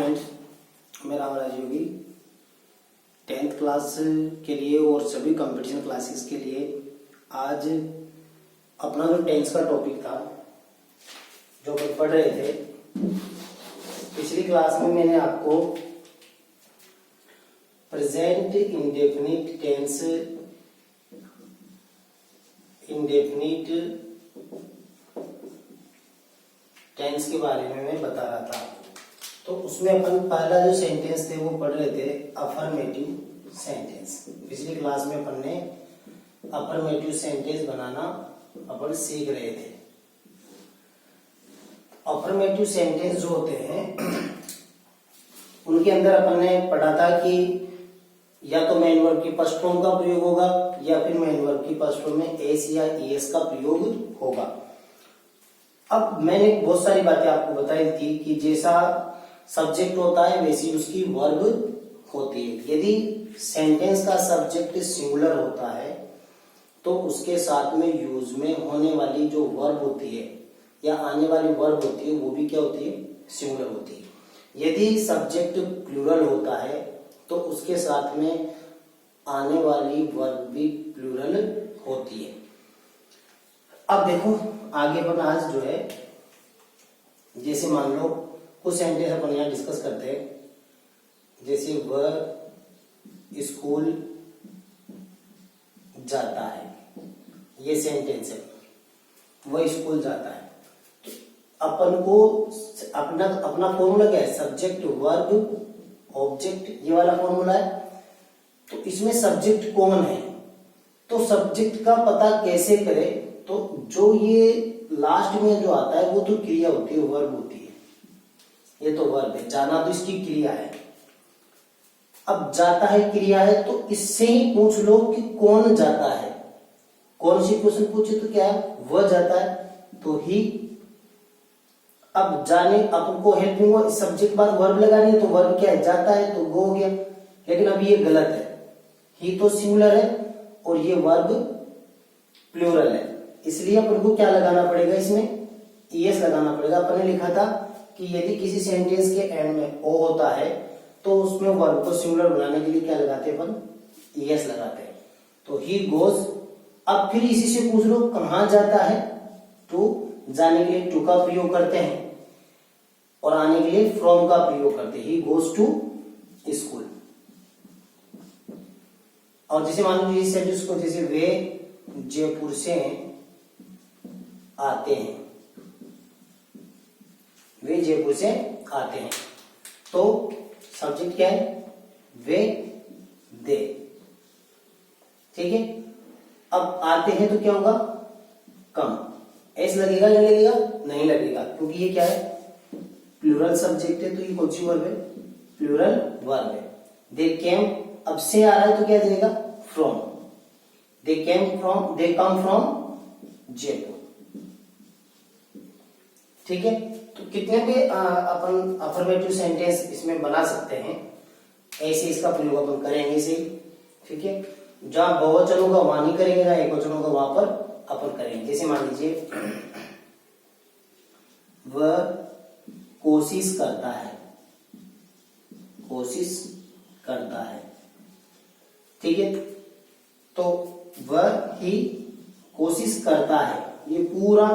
Students, मैं रामराज योगी 10th class के लिए और सभी कंपटीशन क्लासेस के लिए आज अपना जो 10th का टॉपिक था जो हम पढ़ रहे थे, पिछली क्लास में मैंने आपको present indefinite tense, indefinite tense के बारे में मैं बता रहा था। तो उसमें अपन पहला जो सेंटेंस थे वो पढ़ रहे थे अफर्मेटिव सेंटेंस। पिछली क्लास में अपन ने अफर्मेटिव सेंटेंस बनाना अपन सीख रहे थे। अफर्मेटिव सेंटेंस जो होते हैं उनके अंदर अपन ने पढ़ा था कि या तो मेन वर्ब की फर्स्ट फॉर्म का प्रयोग होगा या फिर मेन वर्ब की फर्स्ट फॉर्म में एस या ईएस का प्रयोग होगा। अब मैंने बहुत सारी बातें आपको बताई थी कि जैसा सब्जेक्ट होता है वैसी उसकी वर्ब होती है। यदि सेंटेंस का सब्जेक्ट सिंगुलर होता है तो उसके साथ में यूज में होने वाली जो वर्ब होती है या आने वाली वर्ब होती है वो भी क्या होती है, सिंगुलर होती है। यदि सब्जेक्ट प्लूरल होता है तो उसके साथ में आने वाली वर्ब भी प्लूरल होती है। अब देखो आगे अपन आज जो है, जैसे मान लो कुछ सेंटेंस अपन यहाँ डिस्कस करते हैं। जैसे वह स्कूल जाता है, ये सेंटेंस है, वह स्कूल जाता है। तो अपन को अपना फॉर्मूला क्या है, सब्जेक्ट वर्ब ऑब्जेक्ट, ये वाला फॉर्मूला है। तो इसमें सब्जेक्ट कौन है, तो सब्जेक्ट का पता कैसे करें, तो जो ये लास्ट में जो आता है वो तो क्रिया होती है, वर्ब होती है। ये तो वर्ब है, जाना तो इसकी क्रिया है। अब जाता है क्रिया है तो इससे ही पूछ लो कि कौन जाता है। कौन सी क्वेश्चन पूछे तो क्या है, वह जाता है तो ही। अब जाने आपको हेल्पिंग वर्ब सब्जेक्ट बाद वर्ब लगानी है तो वर्ब क्या है, जाता है तो गो हो गया। लेकिन अब ये गलत है, ही तो सिंगुलर है और ये वर्ब प्लूरल है, इसलिए अपन को क्या लगाना पड़ेगा, इसमें ईएस लगाना पड़ेगा। अपन ने लिखा था कि यदि किसी सेंटेंस के एंड में ओ होता है तो उसमें वर्ब को सिंगुलर बनाने के लिए क्या लगाते हैं, अपन ईएस लगाते हैं। तो ही गोज। अब फिर इसी से पूछ लो कहां जाता है, टू। जाने के लिए टू का प्रयोग करते हैं और आने के लिए फ्रॉम का प्रयोग करते हैं। He goes to school. और जैसे मान लो इस सेंटेंस को, जैसे वे जयपुर से आते हैं, वे जयपुर से आते हैं, तो सब्जेक्ट क्या है, वे दे। ठीक है। अब आते हैं तो क्या होगा, कम। एस लगेगा या लगेगा, नहीं लगेगा, क्योंकि ये क्या है, प्लूरल सब्जेक्ट है। तो ये कौन सी वर्ब है, प्लूरल वर्ब है। दे केम, अब से आ रहा है तो क्या जाएगा, from. They come from Jaipur. ठीक है। तो कितने भी अपन अफर्मेटिव सेंटेंस इसमें बना सकते हैं, ऐसे इसका प्रयोग अपन करेंगे इसे। ठीक है। जहां बहुवचन होगा वहां नहीं करेंगे, जहां एक वचन होगा वहां पर अपन करेंगे। जैसे मान लीजिए वह कोशिश करता है, कोशिश करता है। ठीक है। तो वह ही कोशिश करता है, ये पूरा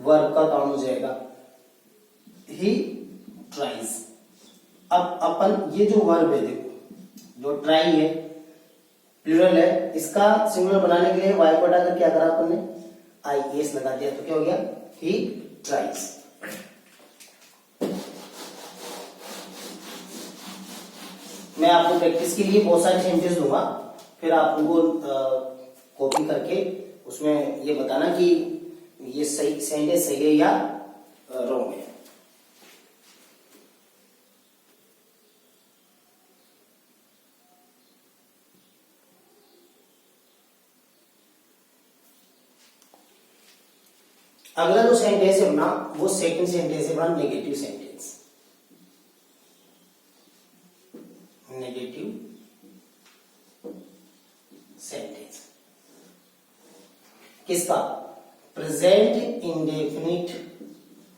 वर्ब का काम हो जाएगा। He tries. अब अपन ये जो वर्ब है, देखो जो ट्राई है प्लूरल है, इसका सिंगुलर बनाने के लिए वाई को हटाकर क्या करा अपन ने, आईएस लगा दिया, तो क्या हो गया, ही ट्राइज। मैं आपको प्रैक्टिस के लिए बहुत सारे सेंटेंस दूंगा, फिर आप उनको कॉपी करके उसमें ये बताना कि ये सही सेंटेंस सही है या रॉन्ग है। अगला जो सेंटेंस है अपना, वो सेकंड सेंटेंस है अपना नेगेटिव सेंटेंस। नेगेटिव सेंटेंस किसका, प्रेजेंट इंडेफिनिट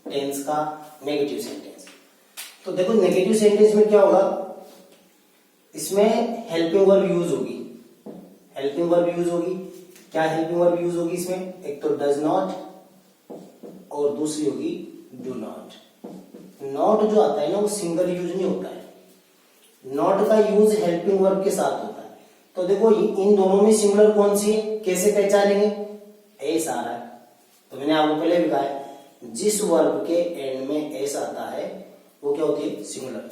टेंस का नेगेटिव सेंटेंस। तो देखो नेगेटिव सेंटेंस में क्या होगा, इसमें हेल्पिंग वर्ब यूज होगी। हेल्पिंग वर्ब यूज होगी, क्या हेल्पिंग वर्ब यूज होगी इसमें, एक तो डज नॉट और दूसरी होगी डू नॉट। नॉट जो आता है ना वो सिंगल यूज नहीं होता है, नॉट का यूज हेल्पिंग वर्ब के साथ होता है। तो देखो इन दोनों में सिंगुलर कौन सी है, कैसे पहचानेंगे, एस आ रहा है। तो मैंने आपको पहले भी कहा है जिस वर्ब के एंड में एस आता है वो क्या होती है, सिंगुलर।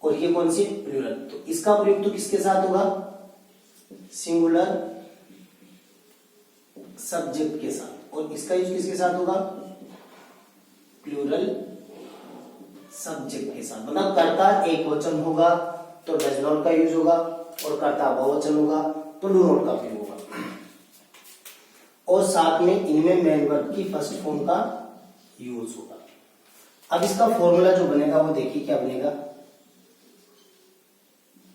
और ये कौन सी, प्लूरल। तो इसका प्रयोग तो किसके साथ होगा, सिंगुलर सब्जेक्ट के साथ। और इसका यूज किसके साथ होगा, प्लूरल सब्जेक्ट के साथ। मतलब कर्ता एक वचन होगा तो डज नॉट का यूज होगा, और कर्ता बहुवचन होगा तो डू नॉट का प्रयोग होगा। और साथ में इनमें मेन वर्ब की फर्स्ट फॉर्म का यूज होगा। अब इसका फॉर्मूला जो बनेगा वो देखिए क्या बनेगा,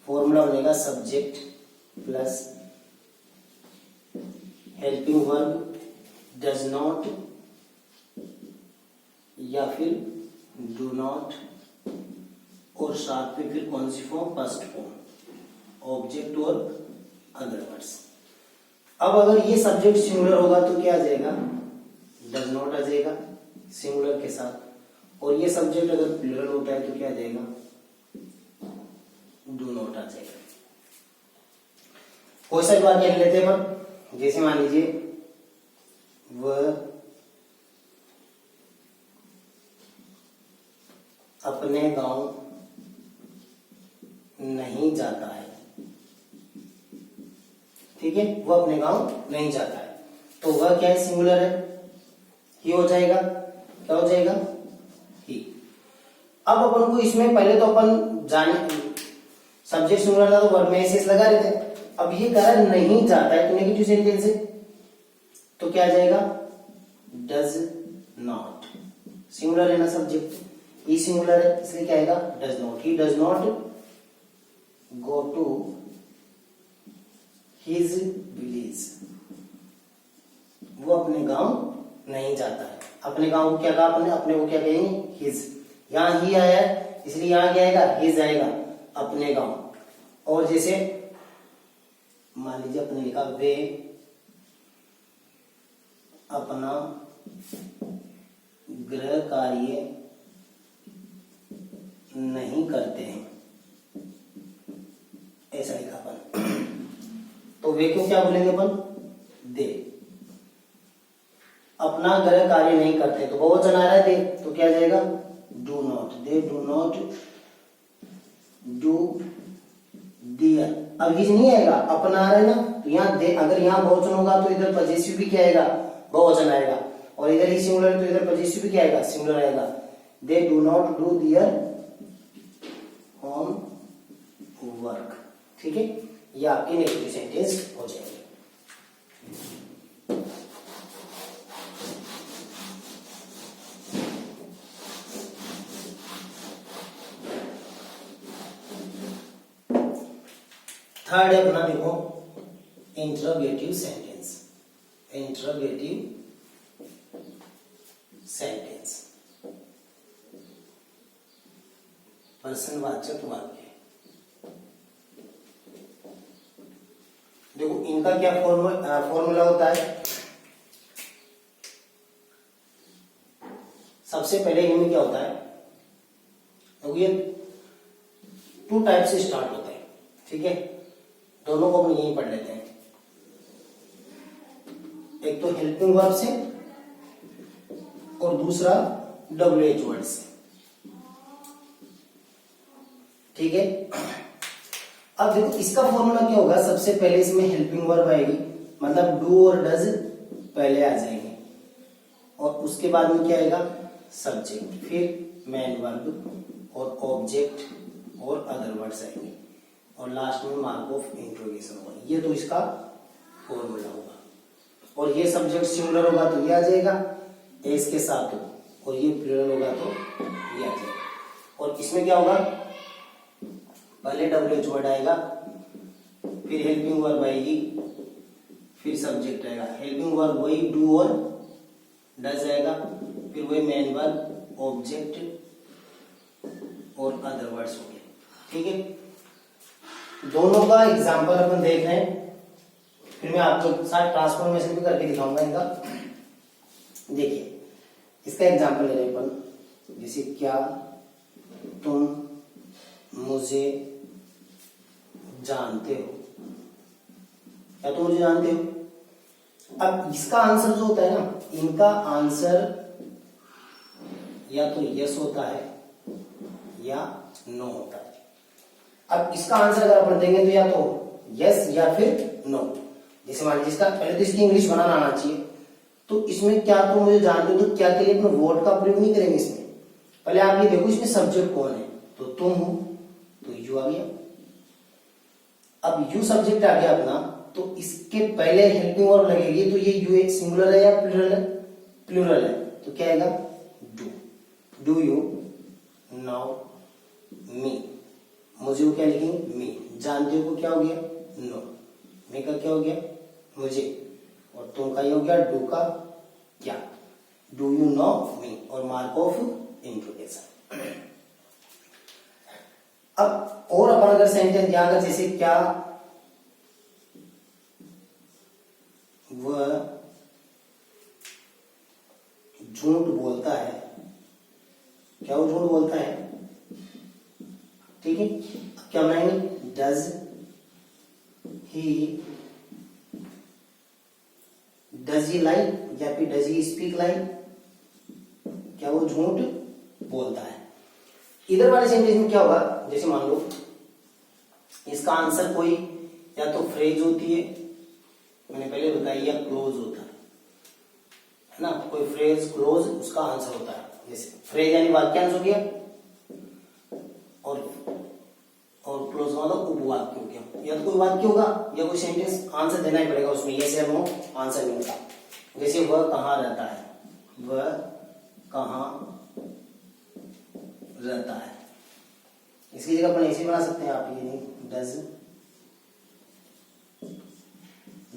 फॉर्मूला बनेगा subject plus helping verb does not या फिर डू नॉट, और साथ में फिर कौन सी फॉर्म, फर्स्ट फॉर्म, ऑब्जेक्ट और अदर वर्ड्स। अब अगर ये सब्जेक्ट सिंगुलर होगा तो क्या आ जाएगा, डज नॉट आ जाएगा सिंगुलर के साथ, और ये सब्जेक्ट अगर प्लूरल होता है तो क्या आ जाएगा, डू नॉट आ जाएगा। कोई सा बात कह लेते हैं पर, जैसे मान लीजिए वह अपने गांव नहीं जाता है, ठीक है, वो अपने गांव नहीं जाता है। तो वह क्या है, सिंगुलर है, ही हो जाएगा, क्या हो जाएगा, ही। अब अपन को इसमें पहले तो अपन जाने सब्जेक्ट सिंगुलर था तो वर्ब में एस लगा रहे थे। अब ये कह रहा है नहीं जाता है तो नेगेटिव सेंटेंस है, तो क्या आ जाएगा, डज नॉट। सिंगुलर है ना सब्जेक्ट, ही सिंगुलर है इसलिए क्या आएगा, does not. He does not go to his village, वो अपने गांव नहीं जाता है। अपने गांव को क्या कहा अपने, अपने को क्या कहेंगे, हिज। यहां ही आया है इसलिए यहां क्या आएगा, हिज आएगा, अपने गांव। और जैसे मान लीजिए अपने लिखा वे अपना गृह कार्य नहीं करते हैं, ऐसा लिखा अपन। तो वे को क्या बोलेंगे अपन, दे। अपना गृह कार्य नहीं करते तो बहुवचन आ रहा है दे, तो क्या जाएगा, do not. They do not do there. अब हिज नहीं आएगा, अपना आ रहा है ना, तो यहाँ दे, अगर यहाँ बहुवचन होगा तो इधर पजेसिव भी क्या आएगा, बहुवचन आएगा, और इधर ही सिंगुलर है तो इधर पजेसिव भी क्या आएगा, सिंगुलर आएगा। They do not do their home work, ठीक है, ये आपके नेगेटिव सेंटेंस हो जाएंगे। थर्ड है अपना देखो इंट्रोगेटिव सेंटेंस। इंट्रोगेटिव सेंटेंस प्रश्नवाचक वाक्य। देखो इनका क्या फॉर्मूला होता है, सबसे पहले इनमें क्या होता है, तो ये 2 टाइप से स्टार्ट होता है, ठीक है, दोनों को हम यही पढ़ लेते हैं। एक तो हेल्पिंग वर्ब से और दूसरा WH वर्ड से, ठीक है। अब देखो इसका फॉर्मूला क्या होगा, सबसे पहले इसमें हेल्पिंग वर्ब आएगी, मतलब डू और डज पहले आ जाएंगे, और उसके बाद में क्या आएगा, सब्जेक्ट, फिर मेन वर्ब और ऑब्जेक्ट और अदर वर्ड्स आएंगे, और लास्ट में मार्क ऑफ इंट्रोगेशन होगा। ये तो इसका फॉर्मूला होगा। और ये सब्जेक्ट सिंगुलर होगा तो ये आ जाएगा एस के साथ, और ये प्लूरल होगा तो ये आ जाएगा। और इसमें क्या होगा, पहले WH वर्ड आएगा, फिर हेल्पिंग वर्ब आएगी, फिर सब्जेक्ट आएगा। हेल्पिंग वर्ब वही डू और डज आएगा, फिर वही मेन वर्ब, ऑब्जेक्ट और अदर वर्ड्स हो गए। ठीक है, दोनों का एग्जाम्पल अपन देख रहे हैं, फिर मैं आपको साथ ट्रांसफॉर्मेशन भी करके दिखाऊंगा इनका। देखिए इसका एग्जाम्पल ले रहे हैं अपन, जैसे क्या तुम मुझे जानते हो, क्या तुम मुझे जानते हो। अब इसका आंसर जो होता है ना, इनका आंसर या तो यस होता है या नो होता है। अब इसका आंसर अगर अपन देंगे तो या तो यस या फिर नो। जैसे मान लीजिए इसका पहले तो इसकी इंग्लिश बनाना आना चाहिए, तो इसमें क्या तुम मुझे जानते हो, तो क्या के लिए अपने वर्ड का प्रयोग नहीं करेंगे इसमें। पहले आप ये देखो इसमें सब्जेक्ट कौन है, तो तुम हो, तो यू आ गया। अब यू सब्जेक्ट आ गया अपना, तो इसके पहले हेल्पिंग वर्ब लगेगी, तो ये यू एक सिंगुलर है या प्लूरल है, प्लूरल है, तो क्या आएगा डू यू नाउ मी। मुझे को क्या लिखेंगे मी, जानते हो को क्या हो गया नो, मी का क्या हो गया मुझे, और तुम का ये हो गया डू का क्या, डू यू नो मी, और मार्क ऑफ इंट्रोगेशन। अब और अपन अगर सेंटेंस यहां अगर जैसे क्या वह झूठ बोलता है, क्या वो झूठ बोलता है, ठीक है। क्या बनाएंगे डज ही लाई या फिर डज ही स्पीक लाई, क्या वो झूठ बोलता है। इधर वाले सेंटेंस में क्या होगा, जैसे मान लो इसका आंसर कोई या तो फ्रेज होती है, मैंने पहले बताया, या क्लोज होता है ना, कोई फ्रेज क्लोज उसका आंसर होता है। जैसे फ्रेज यानी वाक्यांश हो गया, और क्लोज मतलब उपवाक्य हो गया, या तो कोई वाक्य होगा या कोई सेंटेंस, आंसर देना ही पड़ेगा उसमें, यस या नो आंसर नहीं होता। जैसे वह कहाँ रहता है, वह कहाँ रहता है, इसकी जगह अपन ऐसे बना सकते हैं आप, ये नहीं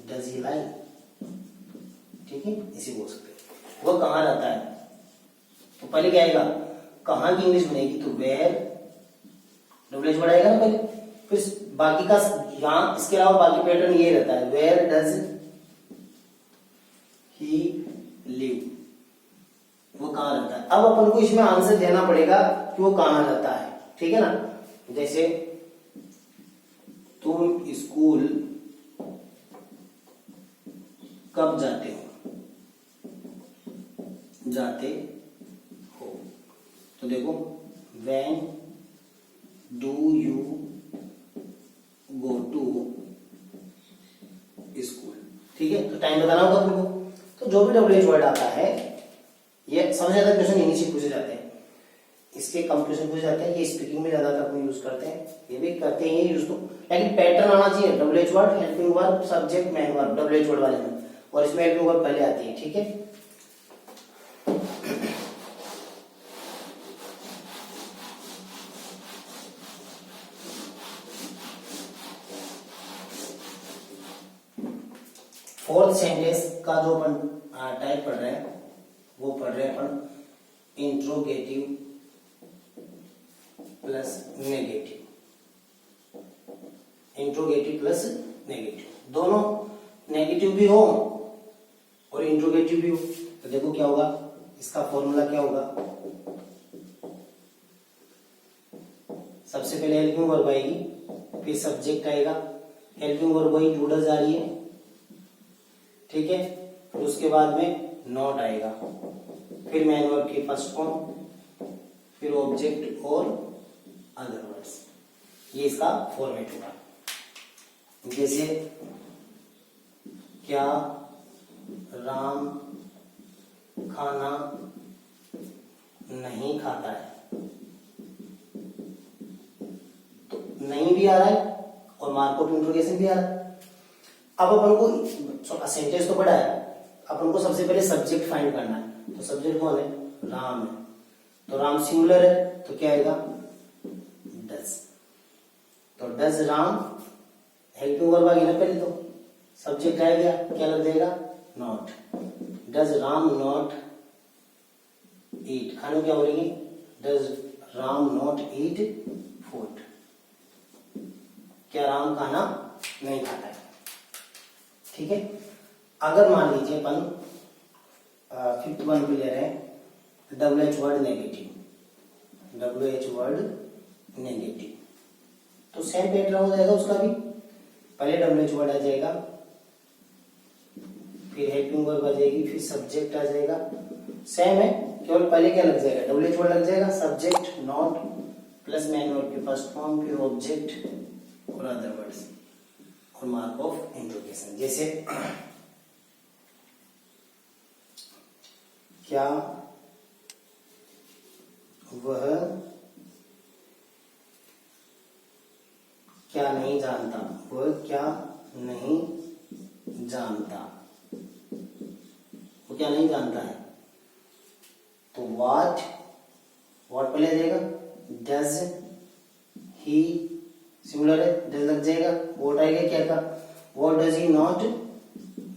डज ही लाई, ठीक है, इसी बोल सकते हैं। वह कहाँ रहता है, तो पहले क्या आएगा, कहाँ की इंग्लिश बनेगी, तो वेयर डबल एच बढ़ाएगा ना पहले, फिर बाकी का यहाँ इसके अलावा बाकी पैटर्न ये रहता है, वेयर डज ही लिव, वो कहाँ रहता है। अब अपन को इसमें आंसर देना पड़ेगा कि वो कहाँ रहता है, ठीक है ना। जैसे तुम स्कूल कब जाते हो, तो देखो when do you go to school, ठीक है। तो टाइम बताना होगा तुमको, तो जो भी डब्ल्यू एच वर्ड आता है ये सबसे ज्यादा क्वेश्चन इन्हीं से पूछे जाते हैं, इसके कम क्वेश्चन पूछे जाते हैं, ये स्पीकिंग में ज्यादातर हम यूज करते हैं, ये भी करते हैं यूज, तो लेकिन पैटर्न आना चाहिए, W H word, helping verb, subject, main verb, W H word वाले में, और इसमें हेल्पिंग वर्ब पहले आती है, ठीक है। फोर्थ सेंटेंस का जो अपन टाइप पढ़ रहे हैं, वो पढ़ रहे हैं अपन interrogative plus negative, interrogative plus negative, दोनों नेगेटिव भी हो और इंट्रोगेटिव भी हो, तो देखो क्या होगा, इसका फॉर्मूला क्या होगा, सबसे पहले हेल्पिंग वर्ब आएगी, फिर सब्जेक्ट आएगा, हेल्पिंग वर्ब वही टू डज आ रही है, ठीक है, फिर उसके बाद में नॉट आएगा, फिर मेन वर्ब की फर्स्ट फॉर्म, फिर ऑब्जेक्ट और अदर वर्ड्स, ये इसका फॉर्मेट होगा। जैसे क्या राम खाना नहीं खाता है, तो नहीं भी आ रहा है और मार्क ऑफ इंट्रोगेशन भी आ रहा है। अब अपन को सेंटेंस तो बड़ा है, अपन को सबसे पहले सब्जेक्ट फाइंड करना है, तो सब्जेक्ट कौन है, राम है, तो राम सिंगुलर है, तो क्या आएगा डज, तो डज राम, हेल्पिंग वर्ब आ गई ना पहले, तो सब्जेक्ट आ गया, क्या लग जाएगा not, does Ram not eat, खाने क्या बोलेंगे, does Ram not eat food, क्या राम खाना नहीं खाता है। ठीक है, अगर मान लीजिए अपन फिफ्थ वन पे ले रहे हैं WH word negative, WH word negative, तो सेम पैटर्न हो जाएगा उसका भी। पहले WH वर्ड आ जाएगा, फिर हेल्पिंग वर्ब आ जाएगी, फिर सब्जेक्ट आ जाएगा। सेम है, केवल पहले क्या लग जाएगा, WH वर्ड लग जाएगा, subject not plus man verb के फर्स्ट फॉर्म, फिर ऑब्जेक्ट और अदर वर्ड्स और मार्क ऑफ इंट्रोगेशन। जैसे क्या वह क्या नहीं जानता, वह क्या नहीं जानता, वो क्या नहीं जानता है। तो व्हाट पहले आ जाएगा, डज ही सिमिलर है, डज लग जाएगा, वोट आएगा क्या का, what does he not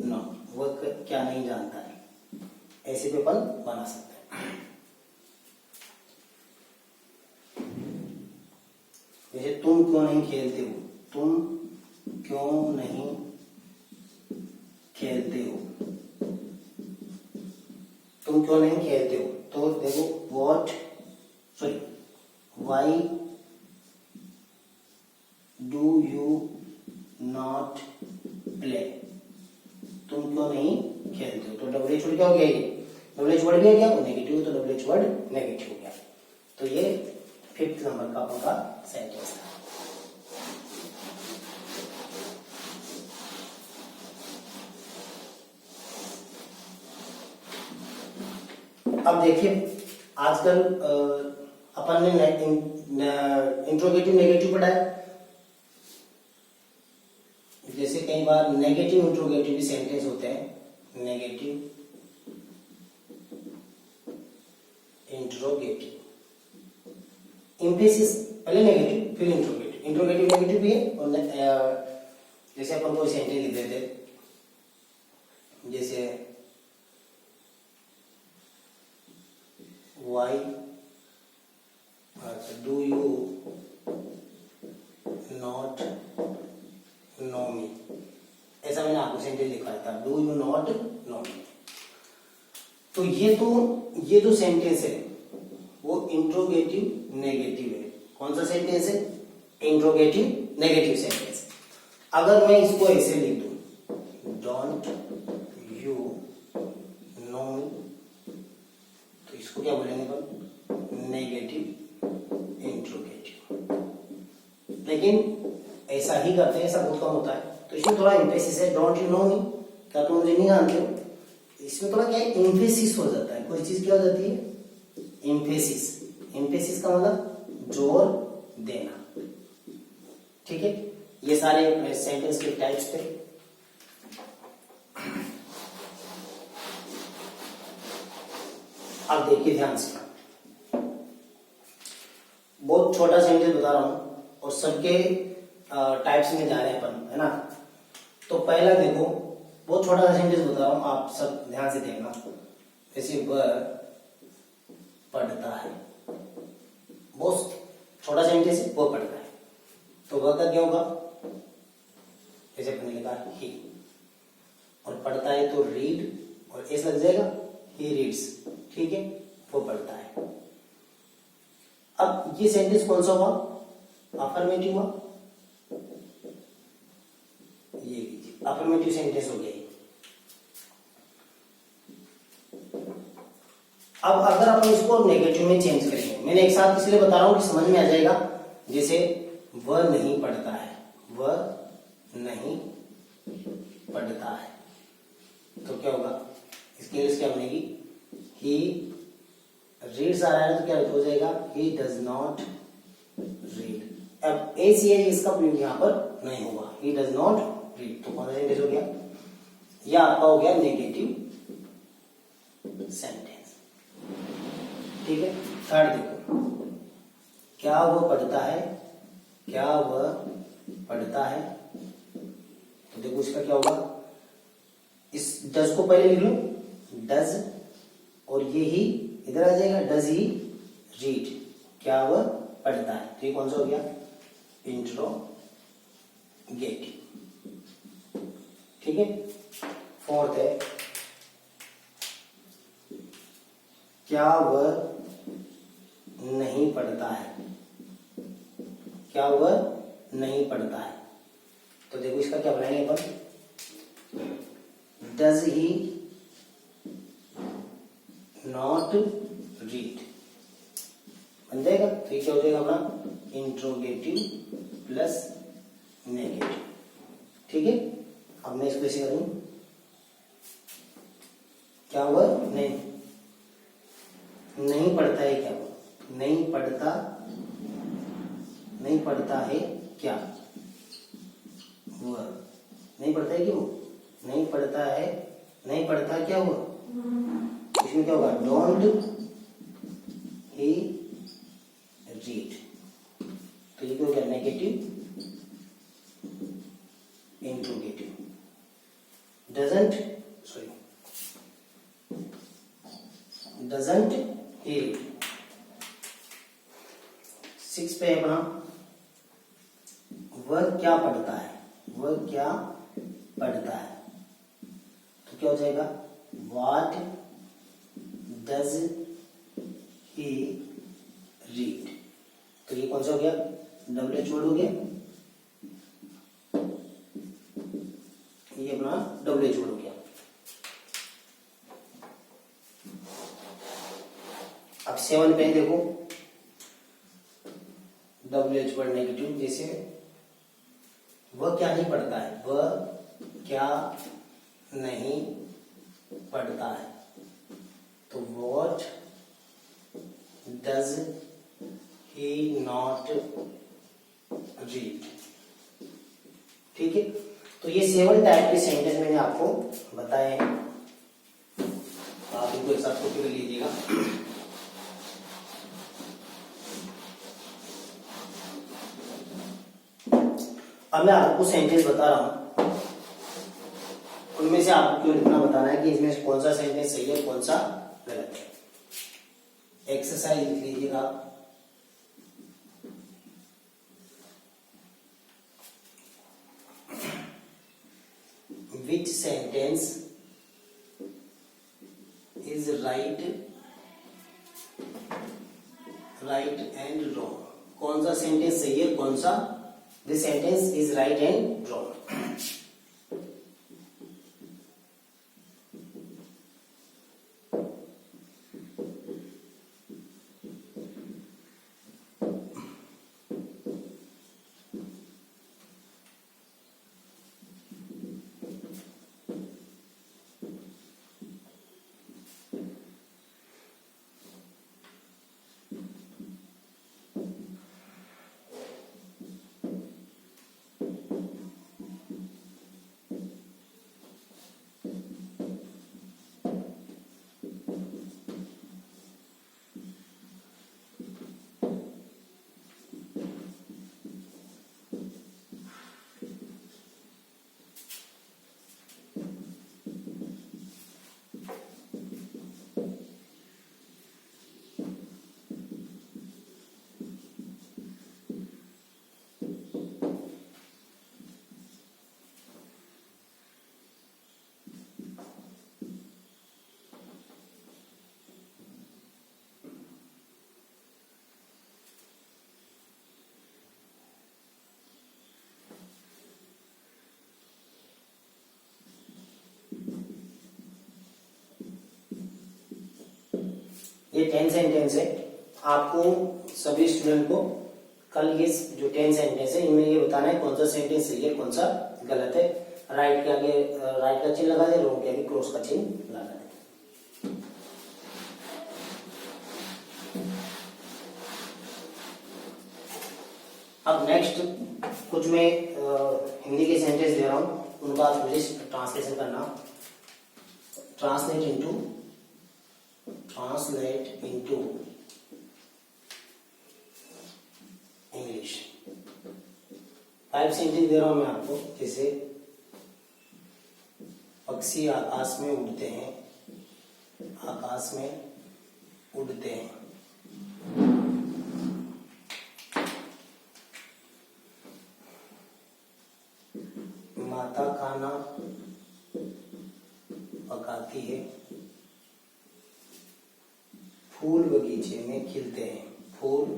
know, वह क्या नहीं जानता है। ऐसे पे अपन बना सकते हैं। जैसे तुम क्यों नहीं खेलते हो, तुम क्यों नहीं खेलते हो, तुम क्यों नहीं खेलते हो। तो देखो Y do you not play, तुम क्यों नहीं खेलते हो। तो WH वर्ड क्या हो गया, ये WH वर्ड भी है क्या, नेगेटिव, तो WH वर्ड नेगेटिव हो गया। तो ये 5th नंबर का आपका सेंटेंस था। अब देखिए, आजकल अपन ने इंट्रोगेटिव नेगेटिव पढ़ा है। जैसे कई बार नेगेटिव इंट्रोगेटिव भी सेंटेंस होते हैं, नेगेटिव इंट्रोगेटिव, इम्फेसिस पहले नेगेटिव फिर इंट्रोगेटिव, इंट्रोगेटिव नेगेटिव भी है। और जैसे अपन कोई सेंटेंस लिख देते, जैसे why do you not know me, ऐसा मैंने आपको सेंटेंस लिखा था, do you not know me. तो ये जो सेंटेंस है वो इंट्रोगेटिव नेगेटिव है। कौन सा सेंटेंस है, इंट्रोगेटिव नेगेटिव सेंटेंस। अगर मैं इसको ऐसे लिख दूं, डोंट यू नो मी, तो इसको क्या बोलेंगे अपन, नेगेटिव इंट्रोगेटिव। लेकिन ऐसा ही करते हैं, ऐसा बहुत कम होता है। तो इसमें थोड़ा एम्फेसिस है, डोंट यू नो मी, क्या तुम मुझे नहीं जानते हो। इसमें थोड़ा क्या है, एम्फेसिस हो जाता है। कोई चीज क्या हो जाती है, एम्फेसिस। एम्फेसिस का मतलब जोर देना। ठीक है, ये सारे सेंटेंस के टाइप्स थे। अब देखिए ध्यान से, बहुत छोटा सेंटेंस बता रहा हूं और सबके टाइप्स में जा रहे हैं अपन, है ना। तो पहला देखो, बहुत छोटा सा सेंटेंस बता रहा हूं, आप सब ध्यान से देखना। जैसे वह पढ़ता है, बहुत छोटा सेंटेंस है, वो पढ़ता है, तो वह का क्या होगा, जैसे अपने लिखा ही, और पढ़ता है तो रीड, और एस लग जाएगा, ही रीड्स। ठीक है, वो पढ़ता है। अब ये सेंटेंस कौन सा हुआ, अफर्मेटिव हुआ, ये लीजिए अफर्मेटिव सेंटेंस हो गया। अब अगर अपन इसको नेगेटिव में चेंज करेंगे, मैंने एक साथ इसलिए बता रहा हूं कि समझ में आ जाएगा। जैसे वह नहीं पढ़ता है, वह नहीं पढ़ता है, तो क्या होगा, इसकी इंग्लिश क्या बनेगी, ही रीड्स आ रहा है तो क्या हो जाएगा, ही डज नॉट रीड। अब ए सी एच इसका प्रयोग यहां पर नहीं होगा, ही डज नॉट रीड। तो कौन सा सेंटेंस हो गया, यह आपका हो गया नेगेटिव सेंटेंस। ठीक है, थर्ड देखो, क्या वह पढ़ता है, क्या वह पढ़ता है, तो देखो इसका क्या होगा, इस डज को पहले लिख लो, डज, और ये ही इधर आ जाएगा, डज ही रीड। क्या वह पढ़ता है। तो ये कौन सा हो गया, इंट्रोगेटिव। ठीक है। फोर्थ है, क्या वह नहीं पढ़ता है, क्या वह नहीं पढ़ता है। तो देखो इसका क्या बनाएंगे अपन, डज ही नॉट रीड बन जाएगा। तो ये क्या हो जाएगा अपना, इंट्रोगेटिव प्लस नेगेटिव। ठीक है। अब मैं इसको ऐसे करूं, क्या वह नहीं पढ़ता है, क्या वह नहीं पढ़ता है क्या, वह नहीं पढ़ता है, क्यों नहीं पढ़ता है, नहीं पढ़ता क्या वह। इसमें क्या होगा, डोंट ही रीड। तो ये क्या हो गया, negative interrogative. Doesn't he read. 6 पे अपना, वह क्या पढ़ता है, वह क्या पढ़ता है। तो क्या हो जाएगा, व्हाट डज ही रीड। तो ये कौन सा हो गया, WH वर्ड हो गया, ये अपना WH वर्ड हो गया। अब 7 पे देखो, WH वर्ड नेगेटिव, जैसे वह क्या नहीं पढ़ता है, वह क्या नहीं पढ़ता है। तो what does he not read. ठीक है। तो ये 7 टाइप के सेंटेंस मैंने आपको बताए हैं, आप इनको एक साथ कॉपी कर लीजिएगा। अब मैं आपको सेंटेंस बता रहा हूं, उनमें से आपको क्यों लिखना बताना है कि इसमें से कौन सा सेंटेंस सही है, कौन सा गलत है। एक्सरसाइज लिख लीजिएगा। विच sentence is right and wrong. कौन सा सेंटेंस सही है, कौन सा, this sentence is right and wrong. ये 10 सेंटेंस है। आपको सभी स्टूडेंट को कल ये जो 10 सेंटेंस है इनमें ये बताना है कौन सा सेंटेंस सही है, कौन सा गलत है। राइट के आगे राइट का चिन्ह लगा दे, रॉन्ग के आगे क्रॉस का चिन्ह लगा दे। अब नेक्स्ट कुछ मैं हिंदी के सेंटेंस दे रहा हूं, उनका आप मुझे ट्रांसलेशन करना। Translate into English. 5 सेंटेंस दे रहा हूं मैं आपको। जैसे पक्षी आकाश में उड़ते हैं, आकाश में उड़ते हैं। माता खाना पकाती है, फूल बगीचे में खिलते हैं, फूल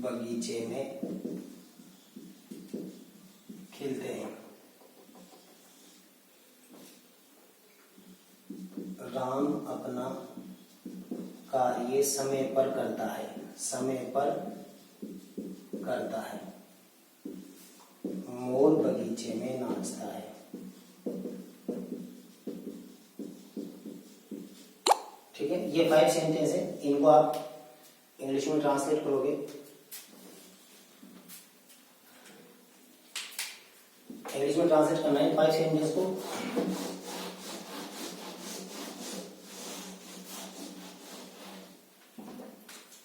बगीचे में खिलते हैं। राम अपना कार्य समय पर करता है, समय पर करता है। मोर बगीचे में नाचता है। ठीक है, ये 5 सेंटेंस है, इनको आप इंग्लिश में ट्रांसलेट करोगे। इंग्लिश में ट्रांसलेट करना है 5 सेंटेंस को।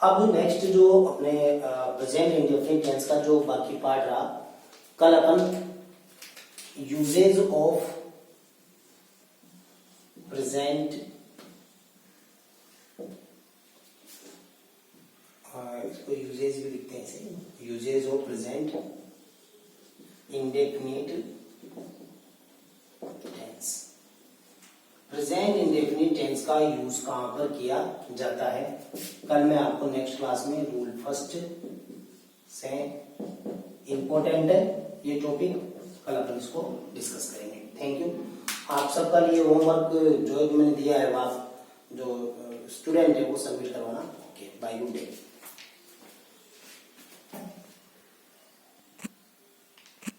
अब नेक्स्ट जो अपने प्रेजेंट इंडेफिनिट टेंस का जो बाकी पार्ट रहा, कल अपन यूजेज ऑफ प्रेजेंट, इसको यूजेज भी लिखते हैं इसे, uses of present indefinite tense. Present indefinite tense का यूज कहां पर किया जाता है, कल मैं आपको नेक्स्ट क्लास में रूल फर्स्ट से, इंपॉर्टेंट है ये टॉपिक, कल अपन इसको डिस्कस करेंगे। Thank you. आप सबका लिए होमवर्क जो मैंने दिया है, आप जो स्टूडेंट है वो सबमिट करवाना। Okay, bye, good day.